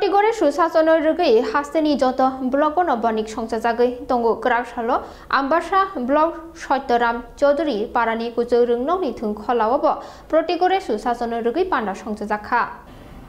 प्रतिगरे सुशासन रगै हास्तेनि जत block नबनिक संसाजागै तंगो क्राकसालो आम्बासा block Satyaram Chaudhuri पारानि कुचौ रोंनावनि थुंखलावब प्रतिगरे सुशासन रगै पान्दा संसाजाखा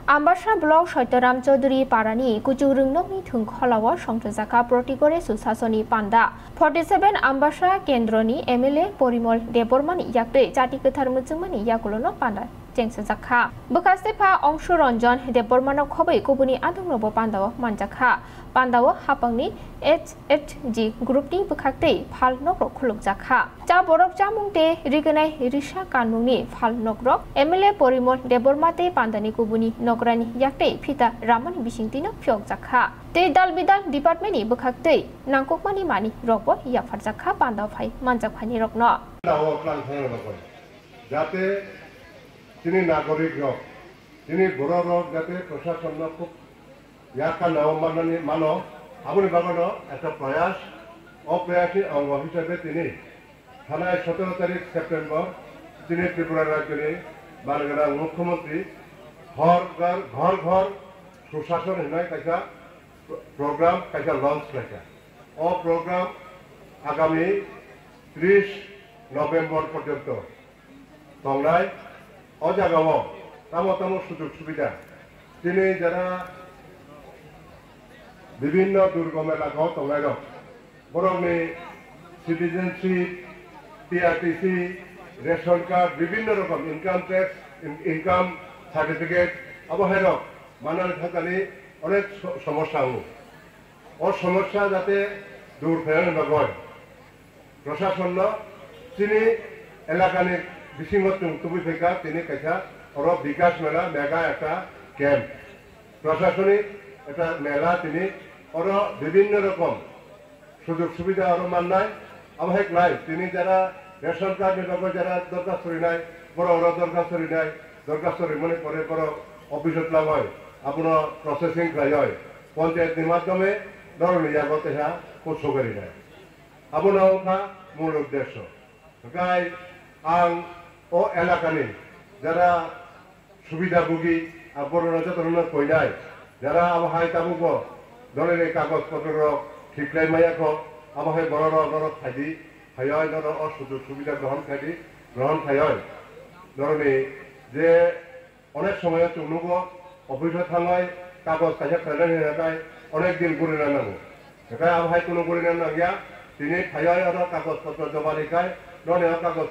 आम्बासा ब्लक सत्यराम चौधुरी पारानि कुचौ रोंनावनि थुंखलाव संसाजाखा प्रतिगरे सुशासनि पान्दा 47 आम्बासा केन्द्रनि एमएलए परिमल देबबर्मानि याक्दै जाति गोथार मुचुंमानि याकुलनो पान्दा जेंसाजाखा बखास्तेफा अंश रंजन देबबर्मानाव खबै गुबुनि आदुंनोबो पान्दाव मानजाखा पान्दाव हापांनि HHG ग्रुपनि बखाक्दै फाल नग्रक खुलुकजाखा जा बरक जामुंते रिगनाय रिसा कानमुंनि फाल नग्रक एमएलए परिमल देबबर्माते पान्दानि गुबुनि नगरानि याक्दै फिता रामानि बिसिंतिनो फियकजाखा ते दालबिदाल डिपार्टमेन्टनि बखाक्दै नांककमानि मानि रकबो याफारजाखा पान्दाव फाय मानजाखानि रकनो जाते তিনি নাগরিক রক তিনি বড় রক যাতে প্রশাসন খুব ইয়াকা নাও মানো আপনি বাগানো একটা প্রয়াস অপ্রয়াসী অঙ্গ হিসেবে তিনি থানায় 17 তারিখ সেপ্টেম্বর তিনি ত্রিপুরা রাজ্যের মাননীয় মুখ্যমন্ত্রী ঘর ঘর সুশাসন হিনায় কাইসা প্রোগ্রাম কাইসা লঞ্চ কাইসা ও প্রোগ্রাম আগামী 30 নভেম্বর পর্যন্ত তংলায় অজাগাও তামো তামো সুযোগ সুবিধা তিনি যারা বিভিন্ন দুর্গম এলাকাও তংলায় বরংনি সিটিজেনশিপ টিআরটিসি রেশন কার্ড বিভিন্ন রকম ইনকাম ট্যাক্স ইনকাম সার্টিফিকেট অবহের মানার থাকানি অনেক সমস্যা ও সমস্যা যাতে দূর ফেরানো নয় প্রশাসন তিনি এলাকানি বিশিংহত তুবি ফেকা তিনি কাইসা অর বিকাশ মেলা মেগা একটা ক্যাম্প প্রশাসনিক একটা মেলা তিনি অর বিভিন্ন রকম সুযোগ সুবিধা আরো মান্নায় আবহাওয়া নাই তিনি যারা রেশন কার্ড নিয়ে যারা দরখাস্ত নাই বড় ওরা দরখাস্ত মনে করে বড় অফিসত লাভ হয় আপনার প্রসেসিং খাই হয় পঞ্চায়েতের মাধ্যমে ধরনের আগতে হ্যাঁ কোর্স করি নাই আপনার মূল উদ্দেশ্য গাই আং ও এলাকানি যারা সুবিধাভোগী আর বড় যতনের কইনাই যারা আবহাওয়া তাবুক ধরনের কাগজপত্র ঠিকলাই মাইয়াক আবহাওয়া বড় নরক খাইদি খাই নর অসুযোগ সুবিধা গ্রহণ খাই ধরনের যে অনেক সময় চুনুব অফিসে থাঙায় কাগজ কাজা খাইলে অনেক দিন করে নানাঙ্গো সেটাই আবহাওয়া কোনো করে নাগিয়া তিনি খাই কাগজপত্র জমা লিখায় ননে কাগজ